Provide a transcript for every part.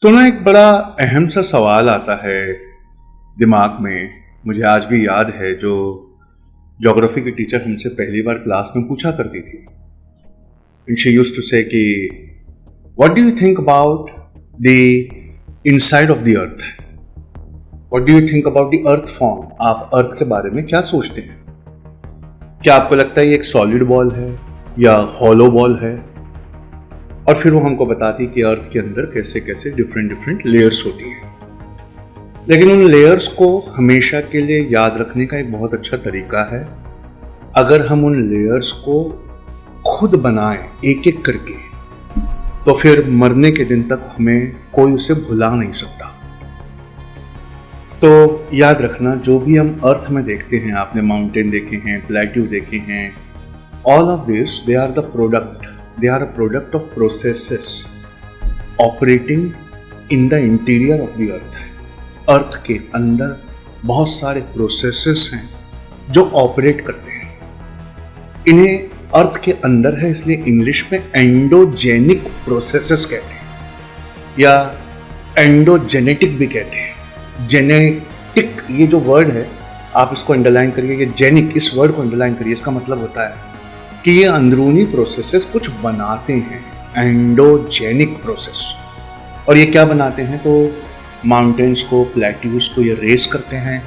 तो ना एक बड़ा अहम सा सवाल आता है दिमाग में। मुझे आज भी याद है, जो ज्योग्राफी की टीचर हमसे पहली बार क्लास में पूछा करती थी। एंड शी यूज्ड टू से कि what do you think about the inside of the earth, what do you think about the earth form. आप अर्थ के बारे में क्या सोचते हैं? क्या आपको लगता है ये एक सॉलिड बॉल है या हॉलो बॉल है? और फिर वो हमको बताती कि अर्थ के अंदर कैसे कैसे डिफरेंट लेयर्स होती हैं। लेकिन उन लेयर्स को हमेशा के लिए याद रखने का एक बहुत अच्छा तरीका है, अगर हम उन लेयर्स को खुद बनाएं एक एक करके, तो फिर मरने के दिन तक हमें कोई उसे भुला नहीं सकता। तो याद रखना, जो भी हम अर्थ में देखते हैं, आपने माउंटेन देखे हैं, प्लेट्यू देखे हैं, all of this they are a product of processes operating in the interior of the earth। अर्थ के अंदर बहुत सारे प्रोसेसेस हैं जो ऑपरेट करते हैं। इन्हें अर्थ के अंदर है, इसलिए इंग्लिश में एंडोजेनिक प्रोसेसेस कहते हैं या एंडोजेनेटिक भी कहते हैं। जेनेटिक ये जो वर्ड है, आप इसको अंडरलाइन करिए, ये जेनिक, इस वर्ड को अंडरलाइन करिए। इसका मतलब होता है कि ये अंदरूनी प्रोसेसेस कुछ बनाते हैं, एंडोजेनिक प्रोसेस। और ये क्या बनाते हैं? तो माउंटेन्स को, प्लेट्यूज को ये रेस करते हैं।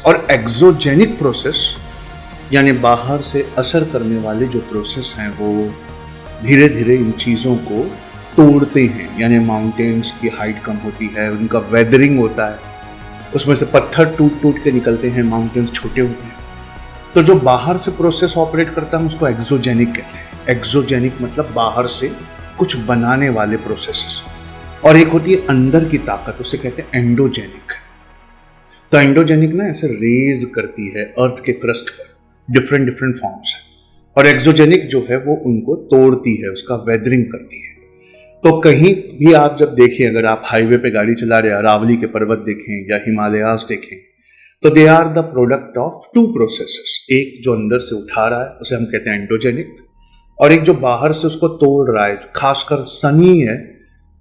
और एक्सोजेनिक प्रोसेस यानी बाहर से असर करने वाले जो प्रोसेस हैं, वो धीरे धीरे इन चीज़ों को तोड़ते हैं। यानी माउंटेन्स की हाइट कम होती है, उनका वेदरिंग होता है, उसमें से पत्थर टूट टूट के निकलते हैं, माउंटेन्स छोटे होते हैं। तो जो बाहर से प्रोसेस ऑपरेट करता है उसको एक्सोजेनिक कहते हैं। एक्सोजेनिक मतलब बाहर से कुछ बनाने वाले प्रोसेसेस। और एक होती है अंदर की ताकत, उसे कहते हैं एंडोजेनिक। तो एंडोजेनिक ना ऐसे रेज करती है अर्थ के क्रस्ट पर डिफरेंट फॉर्म्स। और एक्सोजेनिक जो है वो उनको तोड़ती है, उसका वेदरिंग करती है। तो कहीं भी आप जब देखें, अगर आप हाईवे पे गाड़ी चला रहे, अरावली के पर्वत देखें या हिमालयाज देखें, तो they are the product of two processes. एक जो अंदर से उठा रहा है उसे हम कहते हैं एंडोजेनिक, और एक जो बाहर से उसको तोड़ रहा है। खासकर सनी है,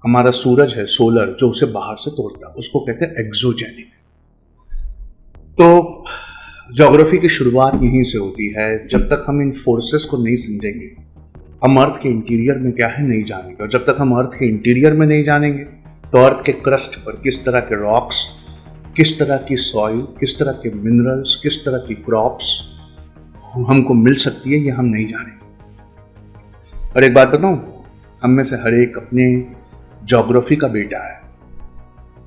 हमारा सूरज है, सोलर, जो उसे बाहर से तोड़ता है, उसको कहते हैं एक्सोजेनिक। तो ज्योग्राफी की शुरुआत यहीं से होती है। जब तक हम इन फोर्सेस को नहीं समझेंगे, हम अर्थ के इंटीरियर में क्या है नहीं जानेंगे। और जब तक हम अर्थ के इंटीरियर में नहीं जानेंगे, तो अर्थ के क्रस्ट पर किस तरह के रॉक्स, किस तरह की सॉइल, किस तरह के मिनरल्स, किस तरह की क्रॉप्स हमको मिल सकती है, ये हम नहीं जानेंगे। और एक बात बताऊं, हम में से हर एक अपने ज्योग्राफी का बेटा है।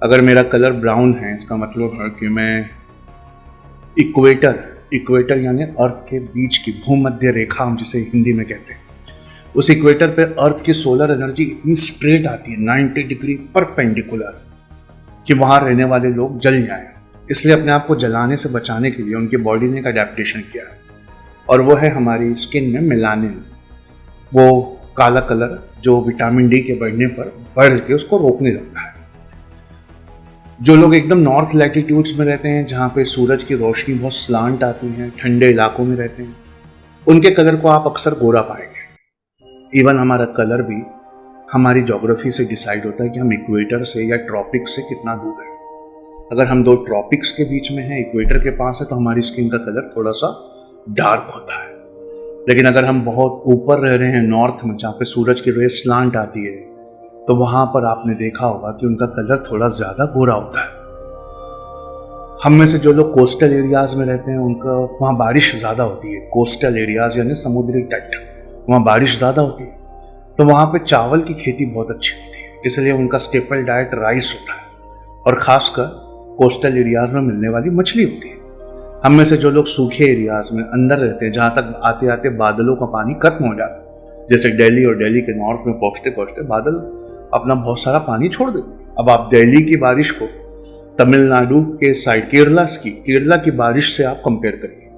अगर मेरा कलर ब्राउन है, इसका मतलब है कि मैं इक्वेटर यानी अर्थ के बीच की भूमध्य रेखा, हम जिसे हिंदी में कहते हैं, उस इक्वेटर पे अर्थ की सोलर एनर्जी इतनी स्ट्रेट आती है, 90 डिग्री परपेंडिकुलर, कि वहाँ रहने वाले लोग जल जाएं। इसलिए अपने आप को जलाने से बचाने के लिए उनकी बॉडी ने एक अडेप्टेशन किया है, और वो है हमारी स्किन में मेलानिन, वो काला कलर जो विटामिन डी के बढ़ने पर बढ़ के उसको रोकने लगता है। जो लोग एकदम नॉर्थ लैटिट्यूड्स में रहते हैं, जहाँ पे सूरज की रोशनी बहुत स्लांट आती है, ठंडे इलाकों में रहते हैं, उनके कलर को आप अक्सर गोरा पाएंगे। इवन हमारा कलर भी हमारी ज्योग्राफी से डिसाइड होता है कि हम इक्वेटर से या ट्रॉपिक से कितना दूर है। अगर हम दो ट्रॉपिक्स के बीच में हैं, इक्वेटर के पास है, तो हमारी स्किन का कलर थोड़ा सा डार्क होता है। लेकिन अगर हम बहुत ऊपर रह रहे हैं नॉर्थ में, जहाँ पे सूरज की रेस स्लांट आती है, तो वहाँ पर आपने देखा होगा कि उनका कलर थोड़ा ज़्यादा गोरा होता है। हम में से जो लोग कोस्टल एरियाज़ में रहते हैं, उनका वहाँ बारिश ज़्यादा होती है। कोस्टल एरियाज़ यानी समुद्री तट, वहाँ बारिश ज़्यादा होती है, तो वहाँ पे चावल की खेती बहुत अच्छी होती है, इसलिए उनका स्टेपल डाइट राइस होता है। और ख़ासकर कोस्टल एरियाज़ में मिलने वाली मछली होती है। हम में से जो लोग सूखे एरियाज़ में अंदर रहते हैं, जहाँ तक आते आते बादलों का पानी खत्म हो जाता है, जैसे दिल्ली और दिल्ली के नॉर्थ में पहुँचते पहुँचते बादल अपना बहुत सारा पानी छोड़ देते हैं। अब आप दिल्ली की बारिश को तमिलनाडु के साइड केरला की बारिश से आप कंपेयर करिए,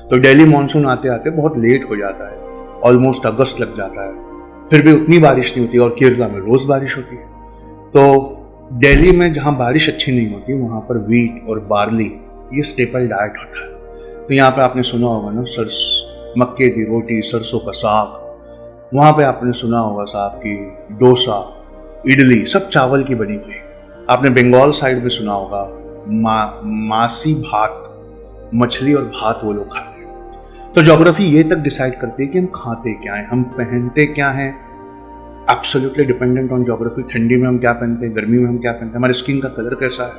तो दिल्ली मानसून आते आते बहुत लेट हो जाता है, ऑलमोस्ट अगस्त लग जाता है, फिर भी उतनी बारिश नहीं होती। और केरला में रोज़ बारिश होती है। तो दिल्ली में जहाँ बारिश अच्छी नहीं होती, वहाँ पर वीट और बार्ली ये स्टेपल डाइट होता है। तो यहाँ पे आपने सुना होगा ना, मक्के की रोटी, सरसों का साग। वहाँ पे आपने सुना होगा साहब कि डोसा, इडली सब चावल की बनी हुई। आपने बंगाल साइड में सुना होगा मासी भात, मछली और भात वो लोग खाते हैं। तो ज्योग्राफी ये तक डिसाइड करती है कि हम खाते क्या हैं, हम पहनते क्या हैं, एब्सोल्युटली डिपेंडेंट ऑन ज्योग्राफी। ठंडी में हम क्या पहनते हैं, गर्मी में हम क्या पहनते हैं, हमारे स्किन का कलर कैसा है,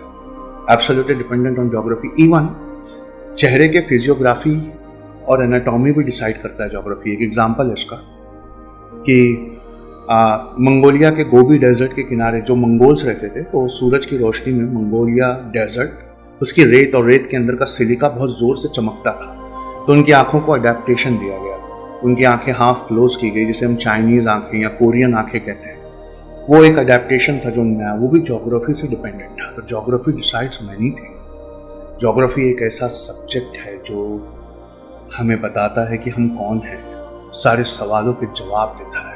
absolutely dependent on geography. Even चेहरे के फिजियोग्राफी और एनाटॉमी भी डिसाइड करता है ज्योग्राफी। एक एग्जांपल है इसका कि मंगोलिया के गोबी डेजर्ट के किनारे जो मंगोल्स रहते थे, तो सूरज की रोशनी में मंगोलिया डेजर्ट, उसकी रेत और रेत के अंदर का सिलिका बहुत जोर से चमकता था। तो उनकी आंखों को अडेप्टेशन दिया गया, उनकी आंखें हाफ क्लोज की गई, जिसे हम चाइनीज आंखें या कोरियन आंखें कहते हैं। वो एक अडेप्टेशन था जो नया, वो भी ज्योग्राफी से डिपेंडेंट था। तो geography decides many thing. Geography एक ऐसा सब्जेक्ट है जो हमें बताता है कि हम कौन हैं, सारे सवालों के जवाब देता है।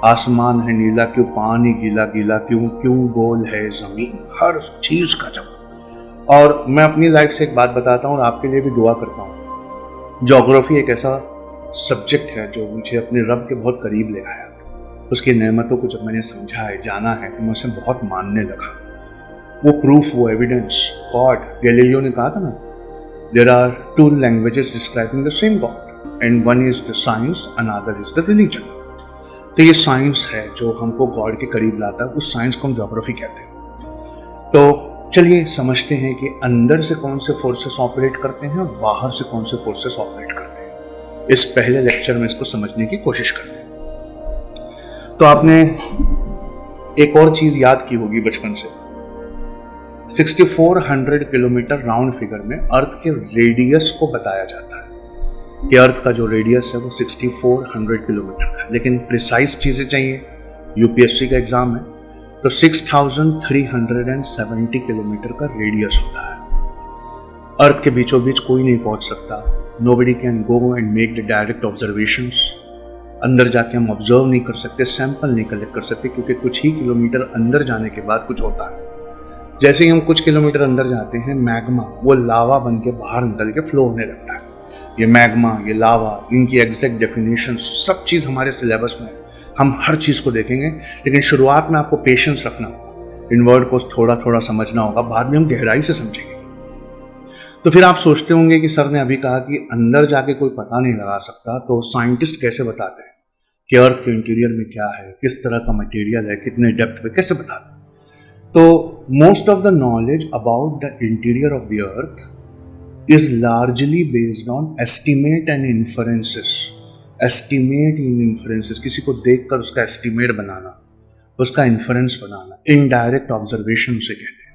आसमान है नीला क्यों, पानी गीला गीला क्यों, क्यों गोल है जमीन, हर चीज का जवाब। और मैं अपनी लाइफ से एक बात बताता हूँ और आपके लिए भी दुआ करता हूँ। ज्योग्राफी एक ऐसा सब्जेक्ट है जो मुझे अपने रब के बहुत करीब ले आया। उसकी नेमतों को जब मैंने समझा है, जाना है, तो मैं उसे बहुत मानने लगा। वो प्रूफ, वो एविडेंस, गॉड, गैलीलियो ने कहा था ना, there are two languages describing the same God and one is the science, another is the religion. तो ये साइंस है जो हमको गॉड के करीब लाता है, उस साइंस को हम ज्योग्राफी कहते हैं। तो चलिए समझते हैं कि अंदर से कौन से फोर्सेस ऑपरेट करते हैं और बाहर से कौन से फोर्सेस ऑपरेट करते हैं। इस पहले लेक्चर में इसको समझने की कोशिश करते हैं। तो आपने एक और चीज याद की होगी बचपन से, 6400 किलोमीटर राउंड फिगर में अर्थ के रेडियस को बताया जाता है कि अर्थ का जो रेडियस है वो 6400 किलोमीटर का है। लेकिन प्रिसाइज चीज़ें चाहिए, यूपीएससी का एग्जाम है, तो 6370 किलोमीटर का रेडियस होता है। अर्थ के बीचों बीच कोई नहीं पहुंच सकता। Nobody can go and make the direct observations. अंदर जाके हम ऑब्जर्व नहीं कर सकते, सैंपल नहीं कलेक्ट कर सकते, क्योंकि कुछ ही किलोमीटर अंदर जाने के बाद कुछ होता है। जैसे ही हम कुछ किलोमीटर अंदर जाते हैं, मैग्मा वो लावा बन के बाहर निकल के फ्लो होने लगता है। ये मैग्मा, ये लावा, इनकी एग्जैक्ट डेफिनेशन सब चीज़ हमारे सिलेबस में है। हम हर चीज़ को देखेंगे, लेकिन शुरुआत में आपको पेशेंस रखना होगा, इन वर्ड को थोड़ा थोड़ा समझना होगा, बाद में हम गहराई से समझेंगे। तो फिर आप सोचते होंगे कि सर ने अभी कहा कि अंदर जाके कोई पता नहीं लगा सकता, तो साइंटिस्ट कैसे बताते हैं कि अर्थ के इंटीरियर में क्या है, किस तरह का मटेरियल है, कितने डेप्थ पे, कैसे बताते हैं। तो most of the knowledge about the interior of the earth is largely based on estimate and inferences. Estimate in inferences, किसी को देखकर उसका estimate बनाना, उसका inference बनाना, indirect observation से कहते हैं।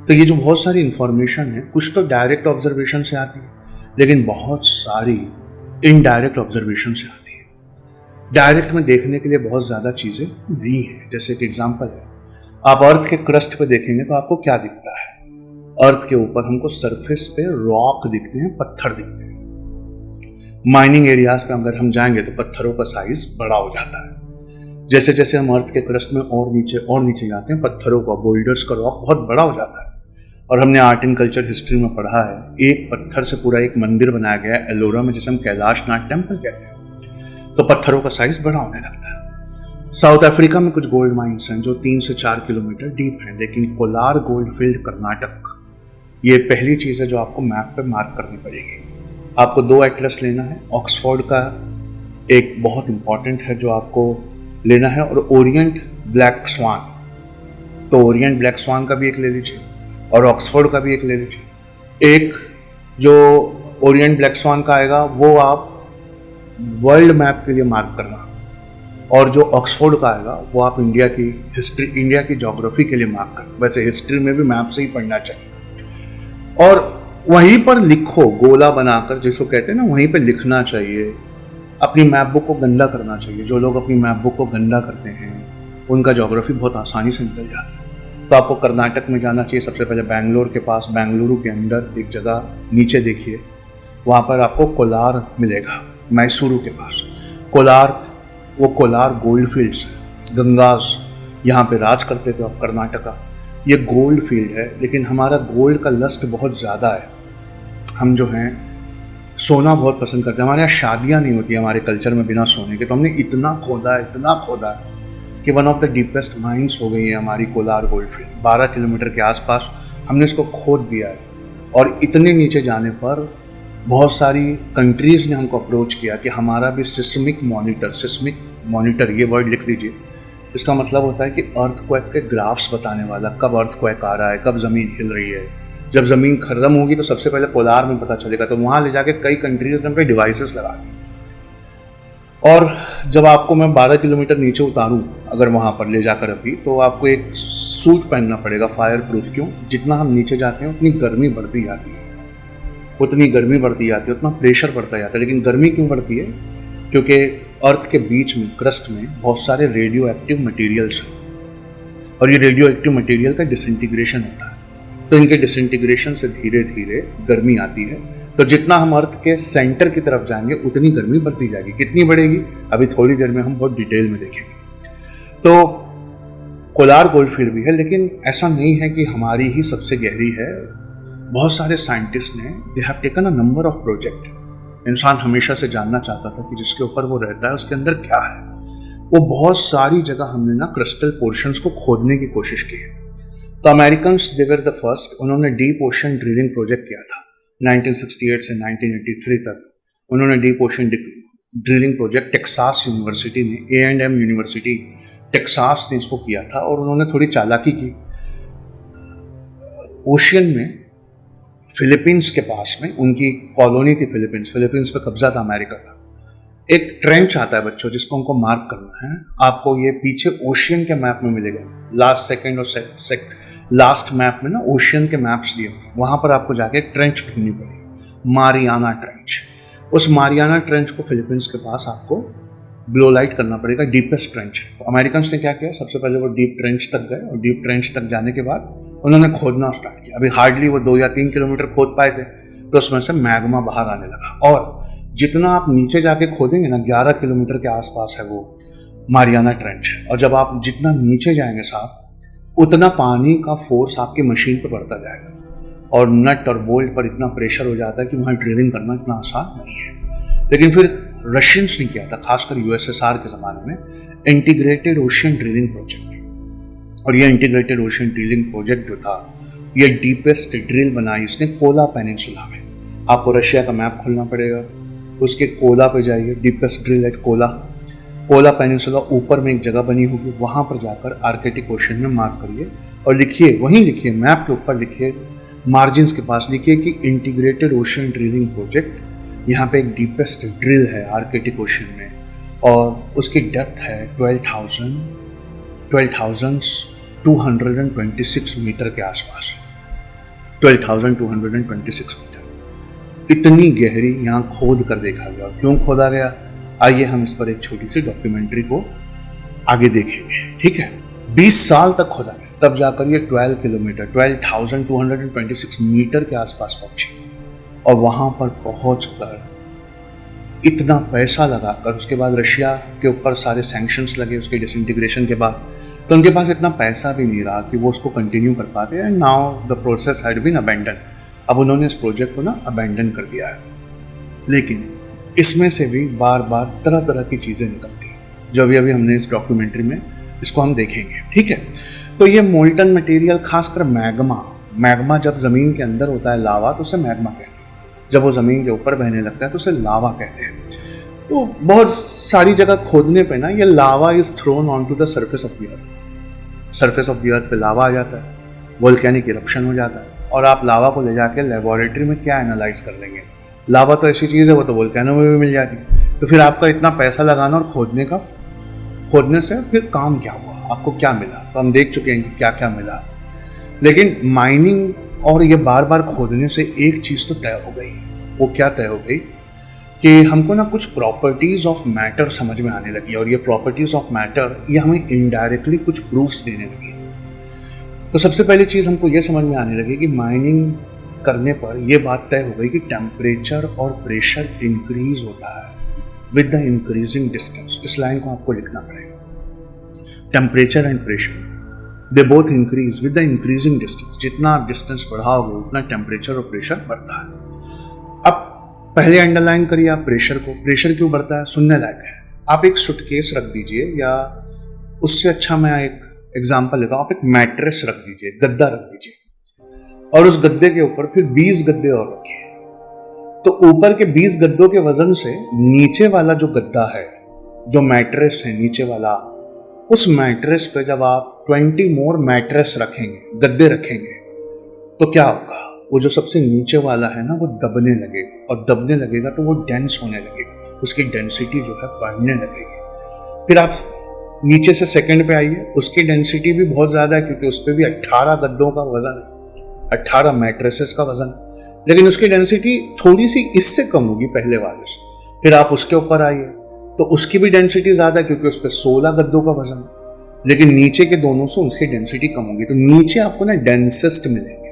तो ये जो बहुत सारी इंफॉर्मेशन है, कुछ तो डायरेक्ट ऑब्जर्वेशन से आती है, लेकिन बहुत सारी इनडायरेक्ट ऑब्जर्वेशन से आती है। डायरेक्ट में देखने के लिए बहुत ज़्यादा चीज़ें नहीं है। जैसे एक एग्जाम्पल है, आप अर्थ के क्रस्ट पे देखेंगे तो आपको क्या दिखता है? अर्थ के ऊपर हमको सरफेस पे रॉक दिखते हैं, पत्थर दिखते हैं। माइनिंग एरियाज पे अगर हम जाएंगे तो पत्थरों का साइज बड़ा हो जाता है। जैसे जैसे हम अर्थ के क्रस्ट में और नीचे जाते हैं, पत्थरों का, बोल्डर्स का रॉक बहुत बड़ा हो जाता है। और हमने आर्ट एंड कल्चर हिस्ट्री में पढ़ा है, एक पत्थर से पूरा एक मंदिर बनाया गया है एलोरा में, जिसे हम कैलाशनाथ टेम्पल कहते हैं। तो पत्थरों का साइज बड़ा होने लगता है। साउथ अफ्रीका में कुछ गोल्ड माइंस हैं जो 3 से 4 किलोमीटर डीप हैं, लेकिन कोलार गोल्ड फील्ड कर्नाटक, ये पहली चीज़ है जो आपको मैप पे मार्क करनी पड़ेगी। आपको 2 एटलस लेना है। ऑक्सफोर्ड का एक बहुत इंपॉर्टेंट है जो आपको लेना है, और ओरिएंट ब्लैक स्वान। तो ओरिएंट ब्लैक स्वान का भी एक ले लीजिए और ऑक्सफोर्ड का भी एक ले लीजिए। एक जो ओरिएंट ब्लैक स्वान का आएगा वो आप वर्ल्ड मैप के लिए मार्क करना, और जो ऑक्सफोर्ड का आएगा वो आप इंडिया की हिस्ट्री, इंडिया की ज्योग्राफी के लिए मार्क करना। वैसे हिस्ट्री में भी मैप से ही पढ़ना चाहिए। और वहीं पर लिखो, गोला बनाकर जिसको कहते हैं ना, वहीं पे लिखना चाहिए। अपनी मैप बुक को गंदा करना चाहिए। जो लोग अपनी मैप बुक को गंदा करते हैं उनका ज्योग्राफी बहुत आसानी से निकल जाता है। तो आपको कर्नाटक में जाना चाहिए। सबसे पहले बेंगलोर के पास, बेंगलुरु के अंदर एक जगह नीचे देखिए, वहाँ पर आपको कोलार मिलेगा, मैसूरू के पास। कोलार, वो कोलार गोल्ड फील्ड्स है, गंगास यहाँ पे राज करते थे ऑफ कर्नाटका। ये गोल्ड फील्ड है, लेकिन हमारा गोल्ड का लस्ट बहुत ज़्यादा है। हम जो हैं सोना बहुत पसंद करते हैं। हमारे यहाँ शादियाँ नहीं होती हमारे कल्चर में बिना सोने के, तो हमने इतना खोदा है कि one of the deepest mines हो गई है हमारी कोलार गोल्डफील्ड। 12 किलोमीटर के आसपास हमने इसको खोद दिया है और इतने नीचे जाने पर बहुत सारी कंट्रीज़ ने हमको अप्रोच किया कि हमारा भी सिस्मिक मॉनिटर ये वर्ड लिख लीजिए। इसका मतलब होता है कि अर्थक्वेक के ग्राफ्स बताने वाला, कब अर्थक्वेक आ रहा है, कब ज़मीन हिल रही है। जब ज़मीन खत्म होगी तो सबसे पहले कोलार में पता चलेगा। तो वहाँ ले जाके कई कंट्रीज़ ने अपने डिवाइसेस लगा दिए और जब आपको मैं 12 किलोमीटर नीचे उतारूं अगर वहाँ पर ले जाकर अभी, तो आपको एक सूट पहनना पड़ेगा फायर प्रूफ। क्यों? जितना हम नीचे जाते हैं उतनी गर्मी बढ़ती जाती है, उतना प्रेशर बढ़ता जाता है। लेकिन गर्मी क्यों बढ़ती है? क्योंकि अर्थ के बीच में, क्रस्ट में बहुत सारे रेडियो एक्टिव मटीरियल्स हैं और ये रेडियो एक्टिव मटीरियल का डिसइंटीग्रेशन होता है। तो इनके डिसइंटीग्रेशन से धीरे धीरे गर्मी आती है। तो जितना हम अर्थ के सेंटर की तरफ जाएंगे उतनी गर्मी बढ़ती जाएगी। कितनी बढ़ेगी अभी थोड़ी देर में हम बहुत डिटेल में देखेंगे। तो कोलार गोल्डफील्ड भी है, लेकिन ऐसा नहीं है कि हमारी ही सबसे गहरी है। बहुत सारे साइंटिस्ट ने they have taken a number of project. इंसान हमेशा से जानना चाहता था कि जिसके ऊपर वो रहता है उसके अंदर क्या है। वो बहुत सारी जगह हमने ना क्रिस्टल पोर्शंस को खोदने की कोशिश की है। तो Americans they were the first. उन्होंने डीप ओशन ड्रिलिंग प्रोजेक्ट किया था 1968 से 1983 तक। उन्होंने deep ocean drilling project Texas university ने, A&M यूनिवर्सिटी टेक्सास ने इसको किया था और उन्होंने थोड़ी चालाकी की। ओशियन में फिलीपींस के पास में उनकी कॉलोनी थी, फिलीपींस पे कब्जा था अमेरिका का। एक ट्रेंच आता है बच्चों जिसको हमको मार्क करना है। आपको ये पीछे ओशियन के मैप में मिलेगा। लास्ट मैप में ना ओशियन के मैप्स दिए थे। वहां पर आपको जाके एक ट्रेंच ढूंढनी पड़ेगी, मारियाना ट्रेंच। उस मारियाना ट्रेंच को फिलीपींस के पास आपको ब्लो लाइट करना पड़ेगा, डीपेस्ट ट्रेंच है। तो अमेरिकन्स ने क्या किया, सबसे पहले वो डीप ट्रेंच तक गए और डीप ट्रेंच तक जाने के बाद उन्होंने खोदना स्टार्ट किया। अभी हार्डली वो 2 या 3 किलोमीटर खोद पाए थे तो उसमें से मैग्मा बाहर आने लगा। और जितना आप नीचे जाके खोदेंगे ना, 11 किलोमीटर के आसपास है वो मारियाना ट्रेंच है। और जब आप जितना नीचे जाएंगे साहब, उतना पानी का फोर्स आपकी मशीन पर बढ़ता जाएगा और नट और बोल्ट पर इतना प्रेशर हो जाता है कि वहाँ ड्रिलिंग करना इतना आसान नहीं है। लेकिन फिर रशियंस ने किया था, खासकर USSR के ज़माने में, इंटीग्रेटेड ओशियन ड्रिलिंग प्रोजेक्ट। और ये इंटीग्रेटेड ओशियन ड्रिलिंग प्रोजेक्ट जो था, ये डीपेस्ट ड्रिल बनाई इसने कोला पेनिनसुला में। आपको रशिया का मैप खोलना पड़ेगा, उसके कोला पे जाइए, deepest drill at Kola peninsula ऊपर में एक जगह बनी होगी, वहाँ पर जाकर आर्कटिक ओशन में मार्क करिए और लिखिए, वहीं लिखिए, मैप के ऊपर लिखिए, मार्जिन्स के पास लिखिए कि इंटीग्रेटेड ओशन ड्रिलिंग प्रोजेक्ट। यहाँ पे एक डीपेस्ट ड्रिल है आर्कटिक ओशन में और उसकी डेप्थ है 12,226 मीटर के आसपास। 12,226 मीटर, इतनी गहरी यहाँ खोद कर देखा गया। क्यों खोदा गया, आइए हम इस पर एक छोटी सी डॉक्यूमेंट्री को आगे देखेंगे। ठीक है, 20 साल तक खोदा गया, तब जाकर ये 12,226 मीटर के आसपास पहुंची। और वहां पर पहुंचकर इतना पैसा लगाकर, उसके बाद रशिया के ऊपर सारे सैंक्शंस लगे उसके डिसइंटीग्रेशन के बाद, तो उनके पास इतना पैसा भी नहीं रहा कि वो उसको कंटिन्यू कर पाते। And now the process had been abandon. अब उन्होंने इस प्रोजेक्ट को ना अबैंडन कर दिया है। लेकिन इसमें से भी बार बार तरह तरह की चीज़ें निकलती हैं, जो अभी अभी हमने इस डॉक्यूमेंट्री में इसको हम देखेंगे। ठीक है, तो ये मोल्टन मटेरियल, खासकर मैग्मा जब ज़मीन के अंदर होता है लावा, तो उसे मैग्मा कहते हैं। जब वो ज़मीन के ऊपर बहने लगता है तो उसे लावा कहते हैं। तो बहुत सारी जगह खोदने पे ना ये lava is thrown on to the surface of the earth. Surface of the earth पे लावा आ जाता है, वोल्केनिक इरप्शन हो जाता है, और आप लावा को ले जाके लेबोरेटरी में क्या एनालाइज कर लेंगे। लावा तो ऐसी चीज़ है, वो तो वोल्केनो में भी मिल जाती। तो फिर आपका इतना पैसा लगाना और खोदने से फिर काम क्या हुआ, आपको क्या मिला? तो हम देख चुके हैं कि क्या क्या मिला। लेकिन माइनिंग और ये बार बार खोदने से एक चीज़ तो तय हो गई। वो क्या तय हो गई कि हमको ना कुछ प्रॉपर्टीज़ ऑफ मैटर समझ में आने लगी, और ये प्रॉपर्टीज़ ऑफ मैटर ये हमें इनडायरेक्टली कुछ प्रूफ्स देने लगी। तो सबसे पहली चीज़ हमको ये समझ में आने लगी कि माइनिंग करने पर यह बात तय हो गई कि टेम्परेचर और प्रेशर इंक्रीज होता है विद द इंक्रीजिंग डिस्टेंस। इस लाइन को आपको लिखना पड़ेगा। Temperature and pressure they both increase with the increasing distance. जितना आप डिस्टेंस बढ़ाओगे उतना टेम्परेचर और प्रेशर बढ़ता है। अब पहले अंडरलाइन करिए आप प्रेशर को। प्रेशर क्यों बढ़ता है, सुनने लायक है। आप एक सूटकेस रख दीजिए या उससे अच्छा मैं एक एग्जांपल लेता हूँ। आप एक मैट्रेस रख दीजिए, गद्दा रख दीजिए, और उस गद्दे के ऊपर फिर 20 गद्दे और रखिए। तो ऊपर के 20 गद्दों के वजन से नीचे वाला जो गद्दा है, जो मैट्रेस है नीचे वाला, उस मैट्रेस पे जब आप 20 मोर मैट्रेस रखेंगे, गद्दे रखेंगे, तो क्या होगा? वो जो सबसे नीचे वाला है ना, वो दबने लगेगा, और दबने लगेगा तो वो डेंस होने लगेगा, उसकी डेंसिटी जो है बढ़ने लगेगी। फिर आप नीचे से सेकंड पे आइए, उसकी डेंसिटी भी बहुत ज़्यादा है, क्योंकि उस पर भी 18 गद्दों का वजन है, 18 मैट्रेसेस का वजन है, लेकिन उसकी डेंसिटी थोड़ी सी इससे कम होगी पहले वाले से। फिर आप उसके ऊपर आइए तो उसकी भी डेंसिटी ज़्यादा है, क्योंकि उस पर 16 गद्दों का वजन है, लेकिन नीचे के दोनों से उसकी डेंसिटी कम होगी। तो नीचे आपको ना डेंसेस्ट मिलेंगे,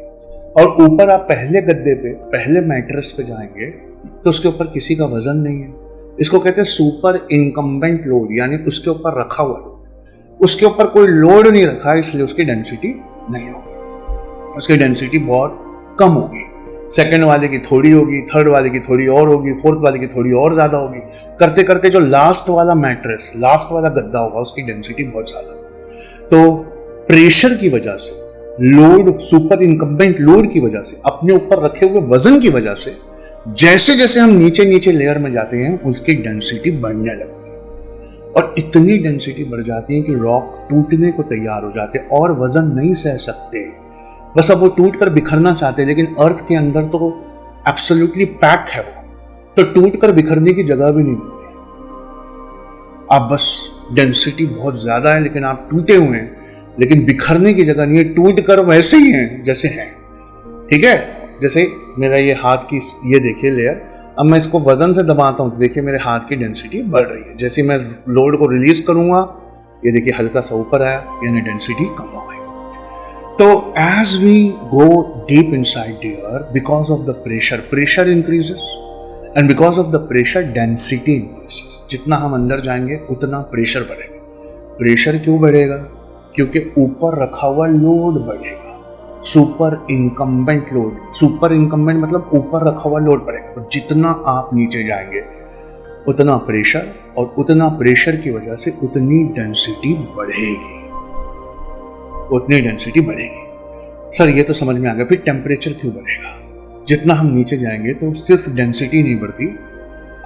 और ऊपर आप पहले गद्दे पे, पहले मैट्रेस पे जाएंगे तो उसके ऊपर किसी का वजन नहीं है। इसको कहते हैं सुपर इनकम्बेंट लोड, यानी उसके ऊपर रखा हुआ लोड। उसके ऊपर कोई लोड नहीं रखा है, इसलिए उसकी डेंसिटी नहीं होगी, उसकी डेंसिटी बहुत कम होगी। सेकंड वाले की थोड़ी होगी, थर्ड वाले की थोड़ी और होगी, फोर्थ वाले की थोड़ी और ज्यादा होगी, करते करते जो लास्ट वाला मैट्रेस, लास्ट वाला गद्दा होगा, उसकी डेंसिटी बहुत ज्यादा। तो प्रेशर की वजह से, लोड, सुपर इनकम्बेंट लोड की वजह से, अपने ऊपर रखे हुए वजन की वजह से, जैसे जैसे हम नीचे नीचे लेयर में जाते हैं, उसकी डेंसिटी बढ़ने लगती है, और इतनी डेंसिटी बढ़ जाती है कि रॉक टूटने को तैयार हो जाते हैं और वजन नहीं सह सकते। बस अब वो टूट कर बिखरना चाहते हैं, लेकिन अर्थ के अंदर तो एब्सोल्युटली पैक है वो, तो टूट कर बिखरने की जगह भी नहीं मिलती। आप बस डेंसिटी बहुत ज्यादा है, लेकिन आप टूटे हुए हैं, लेकिन बिखरने की जगह नहीं है, टूट कर वैसे ही हैं जैसे हैं। ठीक है, जैसे मेरा ये हाथ की ये देखिए लेयर, अब मैं इसको वजन से दबाता हूँ तो देखिए मेरे हाथ की डेंसिटी बढ़ रही है। जैसे मैं लोड को रिलीज करूंगा, ये देखिए हल्का सा ऊपर आया, यानी डेंसिटी कम हो गई। तो as we go deep inside the earth, because of the pressure increases, and because of the pressure density increases. जितना हम अंदर जाएंगे उतना प्रेशर बढ़ेगा। प्रेशर क्यों बढ़ेगा? क्योंकि ऊपर रखा हुआ लोड बढ़ेगा, super incumbent load. Super incumbent मतलब ऊपर रखा हुआ लोड बढ़ेगा। तो जितना आप नीचे जाएंगे उतना प्रेशर, और उतना प्रेशर की वजह से उतनी डेंसिटी बढ़ेगी, उतनी डेंसिटी बढ़ेगी। सर ये तो समझ में आ गया, फिर टेम्परेचर क्यों बढ़ेगा? जितना हम नीचे जाएंगे तो सिर्फ डेंसिटी नहीं बढ़ती,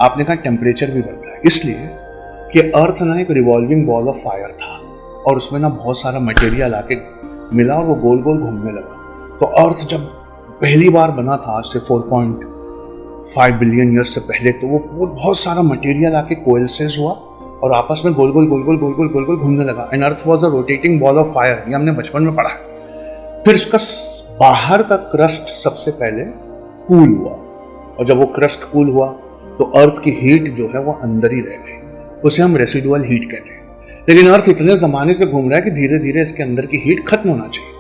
आपने कहा टेम्परेचर भी बढ़ता है। इसलिए कि अर्थ ना एक रिवॉल्विंग बॉल ऑफ फायर था, और उसमें ना बहुत सारा मटेरियल आके मिला और वो गोल गोल घूमने लगा। तो अर्थ जब पहली बार बना था, आज से 4.5 बिलियन ईयर्स से पहले, तो वो बहुत सारा मटेरियल आके कोएल्सेस हुआ और आपस में गोल गोल गोल गोल गोल गोल गोल गोल घूमने लगा। And earth was a rotating ball of fire, ये हमने बचपन में पढ़ा है। फिर उसका बाहर का क्रस्ट सबसे पहले कूल हुआ, और जब वो क्रस्ट कूल हुआ तो अर्थ की हीट जो है वो अंदर ही रह गई, उसे हम रेसिडुअल हीट कहते हैं। लेकिन अर्थ इतने ज़माने से घूम रहा है कि धीरे धीरे इसके अंदर की हीट खत्म होना चाहिए।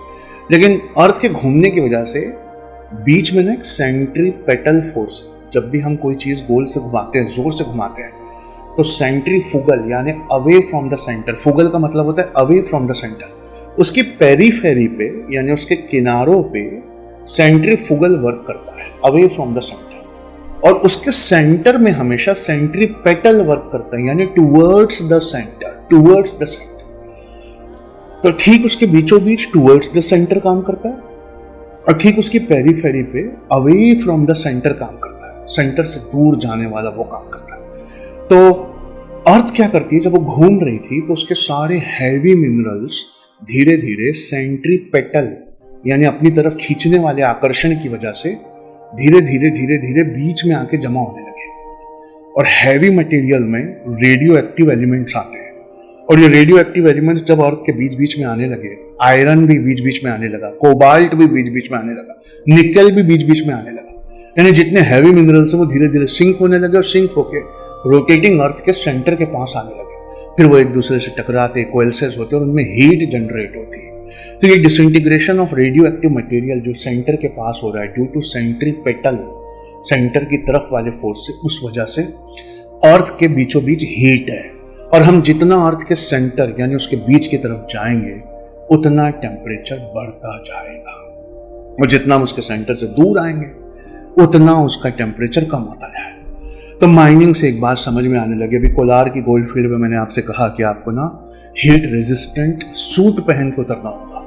लेकिन अर्थ के घूमने की वजह से बीच में ना एक सेंट्रीपेटल फोर्स, जब भी हम कोई चीज़ गोल से घुमाते हैं, जोर से घुमाते हैं, तो सेंट्रीफ्यूगल यानी अवे फ्रॉम द सेंटर, फुगल का मतलब होता है अवे फ्रॉम द सेंटर, उसकी पेरीफेरी पे यानी उसके किनारों पे सेंट्रीफ्यूगल वर्क करता है, अवे फ्रॉम द सेंटर। और उसके सेंटर में हमेशा सेंट्रीपेटल वर्क करता है, यानी towards the centre, towards the centre. तो ठीक उसके बीचों बीच टुवर्ड्स द सेंटर काम करता है, और ठीक उसकी पेरीफेरी पे अवे फ्रॉम द सेंटर काम करता है, सेंटर से दूर जाने वाला वो काम करता है। तो अर्थ क्या करती है, जब वो घूम रही थी तो उसके सारे हैवी मिनरल्स धीरे धीरे सेंट्रीपेटल यानी अपनी तरफ खींचने वाले आकर्षण की वजह से धीरे धीरे धीरे धीरे बीच में आके जमा होने लगे। और हैवी मटेरियल में रेडियो एक्टिव एलिमेंट्स आते हैं, और ये रेडियो एक्टिव एलिमेंट्स जब अर्थ के बीच बीच में आने लगे, आयरन भी बीच बीच में आने लगा, कोबाल्ट भी बीच बीच में आने लगा, निकल भी बीच बीच में आने लगा, यानी जितने हैवी मिनरल्स हैं वो धीरे धीरे सिंक होने लगे, और सिंक होके रोटेटिंग अर्थ के सेंटर के पास आने लगे। फिर वो एक दूसरे से टकराते, कोएल्सेस होते और उनमें हीट जनरेट होती है। तो ये disintegration of radio active material जो सेंटर के पास हो रहा है ड्यू टू सेंट्रीपेटल, सेंटर की तरफ वाले फोर्स से, उस वजह से अर्थ के बीचों बीच हीट है। और हम जितना अर्थ के सेंटर यानी उसके बीच की तरफ जाएंगे उतना टेम्परेचर बढ़ता जाएगा, और जितना हम उसके सेंटर से दूर आएंगे उतना उसका टेम्परेचर कम होता जाएगा। तो माइनिंग से एक बात समझ में आने लगी। अभी कोलार की गोल्ड फील्ड में मैंने आपसे कहा कि आपको ना हीट रेजिस्टेंट सूट पहन के उतरना होगा,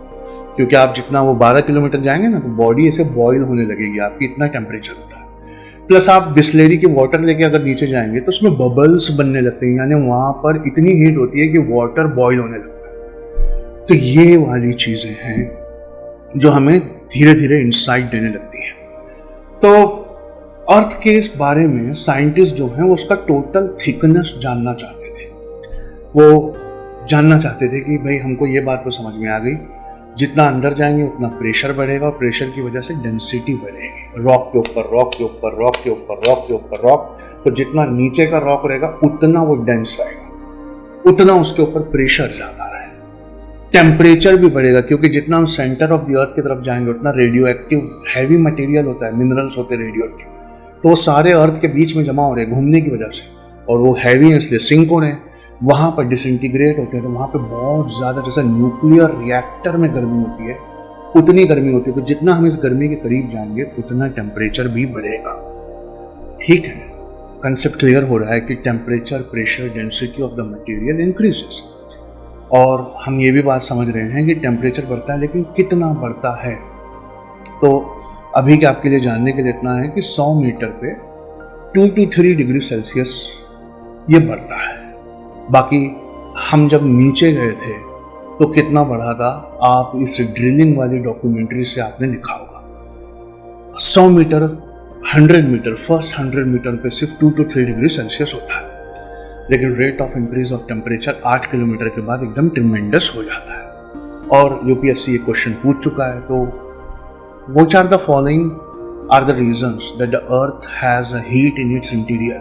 क्योंकि आप जितना वो 12 किलोमीटर जाएंगे ना तो बॉडी ऐसे बॉयल होने लगेगी आपकी, इतना टेम्परेचर होता है। प्लस आप बिस्लेरी की वाटर लेके अगर नीचे जाएंगे तो उसमें बबल्स बनने लगते हैं, यानी वहां पर इतनी हीट होती है कि वाटर बॉयल होने लगता है। तो ये वाली चीजें हैं जो हमें धीरे धीरे इंसाइट देने लगती है। तो अर्थ के इस बारे में साइंटिस्ट जो हैं वो उसका टोटल थिकनेस जानना चाहते थे। वो जानना चाहते थे कि भाई हमको ये बात तो समझ में आ गई, जितना अंदर जाएंगे उतना प्रेशर बढ़ेगा और प्रेशर की वजह से डेंसिटी बढ़ेगी। रॉक के ऊपर रॉक के ऊपर रॉक के ऊपर रॉक के ऊपर रॉक, तो जितना नीचे का रॉक रहेगा उतना वो डेंस रहेगा, उतना उसके ऊपर प्रेशर ज्यादा रहेगा। टेम्परेचर भी बढ़ेगा, क्योंकि जितना हम सेंटर ऑफ द अर्थ की तरफ जाएंगे उतना रेडियो एक्टिव हैवी मटेरियल होता है, मिनरल्स होते हैं रेडियो एक्टिव, तो वो सारे अर्थ के बीच में जमा हो रहे हैं घूमने की वजह से, और वो हैवी है इसलिए सिंक हो रहे हैं, वहाँ पर डिसइंटीग्रेट होते हैं। तो वहाँ पे बहुत ज़्यादा, जैसा न्यूक्लियर रिएक्टर में गर्मी होती है उतनी गर्मी होती है। तो जितना हम इस गर्मी के करीब जाएंगे उतना टेम्परेचर भी बढ़ेगा। ठीक है, कंसेप्ट क्लियर हो रहा है कि temperature, pressure, density of the material increases. और हम ये भी बात समझ रहे हैं कि टेम्परेचर बढ़ता है, लेकिन कितना बढ़ता है। तो अभी के आपके लिए जानने के लिए इतना है कि 100 मीटर पे 2 to 3 डिग्री सेल्सियस ये बढ़ता है। बाकी हम जब नीचे गए थे तो कितना बढ़ा था, आप इस ड्रिलिंग वाली डॉक्यूमेंट्री से आपने लिखा होगा। 100 मीटर, 100 मीटर, फर्स्ट 100 मीटर पे सिर्फ 2 to 3 डिग्री सेल्सियस होता है, लेकिन rate of increase of temperature 8 kilometre के बाद एकदम ट्रिमेंडस हो जाता है। और यूपीएससी ये क्वेश्चन पूछ चुका है। तो Which are the following are the reasons that the earth has a heat in its interior?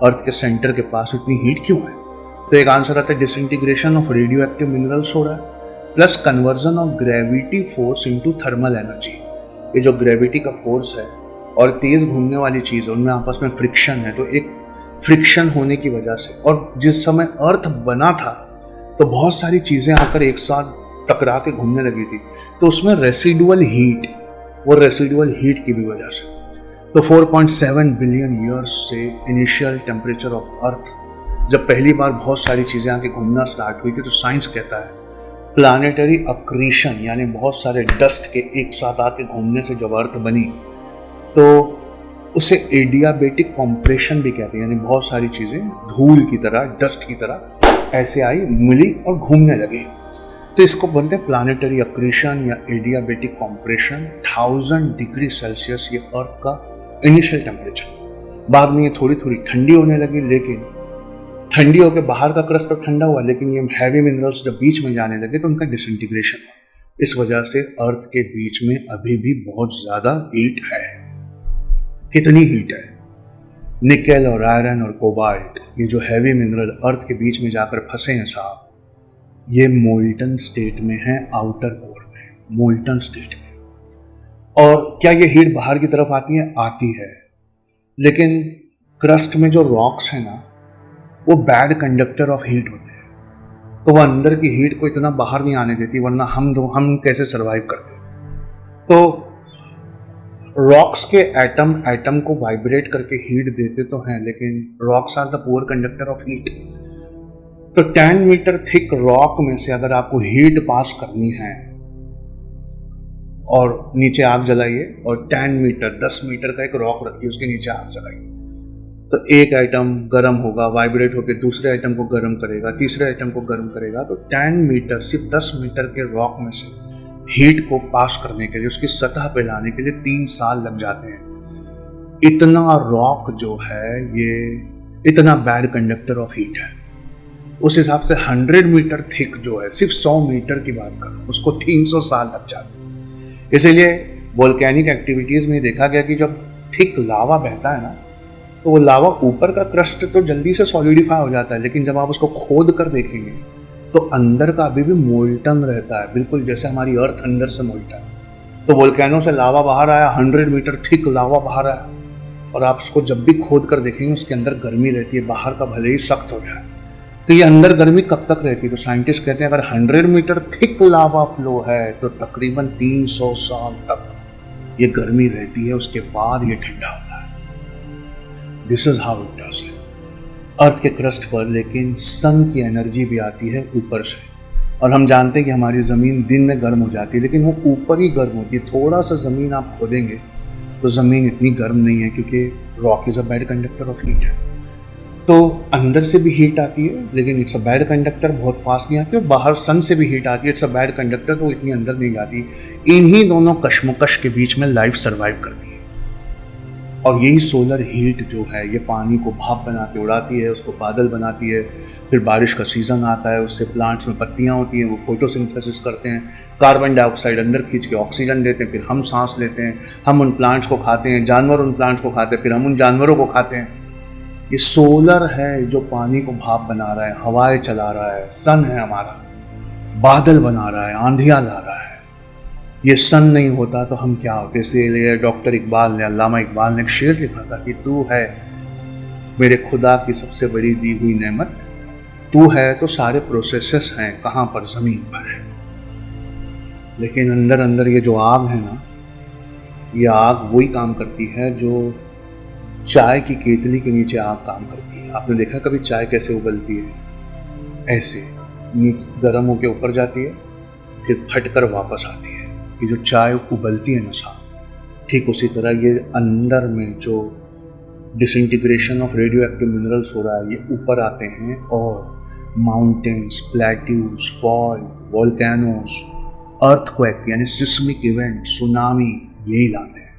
अर्थ के सेंटर के पास इतनी हीट क्यों है? तो एक आंसर आता है disintegration of radio active minerals हो रहा है, plus conversion of gravity force into thermal energy. ये जो ग्रेविटी का फोर्स है और तेज घूमने वाली चीज़ है, उनमें आपस में फ्रिक्शन है। तो एक फ्रिक्शन होने की वजह से, और जिस समय अर्थ बना था तो बहुत सारी चीज़ें आकर एक साथ टकरा के घूमने लगी थी, तो उसमें रेसिडुअल हीट, वो रेसिडुअल हीट की भी वजह से। तो 4.7 बिलियन ईयर्स से इनिशियल टेम्परेचर ऑफ अर्थ जब पहली बार बहुत सारी चीज़ें आके घूमना स्टार्ट हुई थी, तो साइंस कहता है प्लानेटरी अक्रीशन, यानी बहुत सारे डस्ट के एक साथ आके घूमने से जब अर्थ बनी तो उसे एडियाबेटिक कॉम्प्रेशन भी कहते हैं, यानी बहुत सारी चीज़ें धूल की तरह, डस्ट की तरह ऐसे आई, मिली और घूमने लगी। तो इसको बोलते हैं प्लानेटरी अक्रीशन या एडियाबेटिक कॉम्प्रेशन। 1000 डिग्री सेल्सियस ये अर्थ का इनिशियल टेम्परेचर। बाद में ये थोड़ी थोड़ी ठंडी होने लगी, लेकिन ठंडी होकर बाहर का क्रस्ट तो ठंडा हुआ, लेकिन ये हैवी मिनरल्स जब बीच में जाने लगे तो उनका डिसइंटीग्रेशन हुआ। इस वजह से अर्थ के बीच में अभी भी बहुत ज़्यादा हीट है। कितनी हीट है? निकेल और आयरन और कोबाल्ट, ये जो हैवी मिनरल अर्थ के बीच में जाकर फंसे हैं साहब, ये मोल्टन स्टेट में है, आउटर कोर में, मोल्टन स्टेट में। और क्या ये हीट बाहर की तरफ आती है? आती है, लेकिन क्रस्ट में जो रॉक्स है ना, वो बैड कंडक्टर ऑफ हीट होते हैं, तो वो अंदर की हीट को इतना बाहर नहीं आने देती, वरना हम कैसे सरवाइव करते। तो रॉक्स के एटम को वाइब्रेट करके हीट देते तो हैं, लेकिन rocks are the poor conductor of heat. तो 10 मीटर थिक रॉक में से अगर आपको हीट पास करनी है और नीचे आग जलाइए, और 10 मीटर 10 मीटर का एक रॉक रखिए, उसके नीचे आग जलाइए, तो एक आइटम गर्म होगा, वाइब्रेट होकर दूसरे आइटम को गर्म करेगा, तीसरे आइटम को गर्म करेगा। तो 10 मीटर, सिर्फ 10 मीटर के रॉक में से हीट को पास करने के लिए, उसकी सतह पे लाने के लिए 3 साल लग जाते हैं। इतना रॉक जो है ये इतना बैड कंडक्टर ऑफ हीट है। उस हिसाब से 100 मीटर थिक जो है, सिर्फ 100 मीटर की बात करो, उसको 300 साल लग जाते हैं। इसीलिए वोल्केनिक एक्टिविटीज में देखा गया कि जब थिक लावा बहता है ना, तो वो लावा ऊपर का क्रस्ट तो जल्दी से सॉलिडिफाई हो जाता है, लेकिन जब आप उसको खोद कर देखेंगे तो अंदर का अभी भी मोल्टन रहता है, बिल्कुल जैसे हमारी अर्थ अंदर से मोल्टन। तो वोल्केनो से लावा बाहर आया, 100 मीटर थिक लावा बाहर आया, और आप उसको जब भी खोद कर देखेंगे उसके अंदर गर्मी रहती है, बाहर का भले ही सख्त हो जाए। तो ये अंदर गर्मी कब तक रहती है? तो साइंटिस्ट कहते हैं अगर 100 मीटर थिक लावा फ्लो है तो तकरीबन 300 साल तक ये गर्मी रहती है, उसके बाद ये ठंडा होता है। This is how it does. Earth के क्रस्ट पर लेकिन सन की एनर्जी भी आती है ऊपर से, और हम जानते हैं कि हमारी ज़मीन दिन में गर्म हो जाती है, लेकिन वो ऊपर ही गर्म होती है। थोड़ा सा ज़मीन आप खोदेंगे तो ज़मीन इतनी गर्म नहीं है, क्योंकि rock is a bad conductor of heat है। तो अंदर से भी हीट आती है, लेकिन इट्स अ बैड कंडक्टर, बहुत फास्ट नहीं आती। और बाहर सन से भी हीट आती है, इट्स अ बैड कंडक्टर, तो इतनी अंदर नहीं जाती। इन्हीं दोनों कश्मकश के बीच में लाइफ सर्वाइव करती है। और यही सोलर हीट जो है, ये पानी को भाप बना के उड़ाती है, उसको बादल बनाती है। फिर बारिश का सीज़न आता है, उससे प्लांट्स में पत्तियाँ होती हैं, वो फोटोसिंथेसिस करते हैं, कार्बन डाइऑक्साइड अंदर खींच के ऑक्सीजन देते हैं, फिर हम सांस लेते हैं, हम उन प्लांट्स को खाते हैं, जानवर उन प्लांट्स को खाते हैं, फिर हम उन जानवरों को खाते हैं। ये सोलर है जो पानी को भाप बना रहा है, हवाएं चला रहा है। सन है हमारा, बादल बना रहा है, आंधियाँ ला रहा है। ये सन नहीं होता तो हम क्या होते। इसलिए डॉक्टर इकबाल ने, अल्लामा इकबाल ने एक शेर लिखा था कि तू है मेरे खुदा की सबसे बड़ी दी हुई नेमत, तू है तो सारे प्रोसेसेस हैं, कहाँ पर, ज़मीन पर है। लेकिन अंदर अंदर ये जो आग है ना, ये आग वही काम करती है जो चाय की केतली के नीचे आग काम करती है। आपने देखा कभी चाय कैसे उबलती है? ऐसे नीचे गर्म होकर ऊपर जाती है, फिर फटकर वापस आती है। ये जो चाय उबलती है ना साहब, ठीक उसी तरह ये अंदर में जो disintegration of radio active minerals हो रहा है, ये ऊपर आते हैं और mountains, plateaus, fall, volcanoes, earthquake यानी सिस्मिक इवेंट, सुनामी, यही लाते हैं।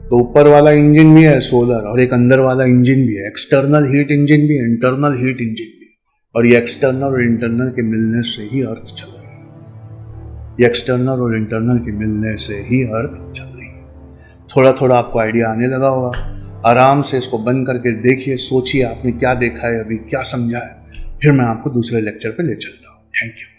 तो ऊपर वाला इंजन भी है सोलर, और एक अंदर वाला इंजन भी है, एक्सटर्नल हीट इंजन भी है, इंटरनल हीट इंजन भी। और ये एक्सटर्नल और इंटरनल के मिलने से ही अर्थ चल रही है। ये एक्सटर्नल और इंटरनल के मिलने से ही अर्थ चल रही है। थोड़ा थोड़ा आपको आइडिया आने लगा होगा। आराम से इसको बंद करके देखिए, सोचिए आपने क्या देखा है, अभी क्या समझा है, फिर मैं आपको दूसरे लेक्चर पे ले चलता हूँ। Thank you.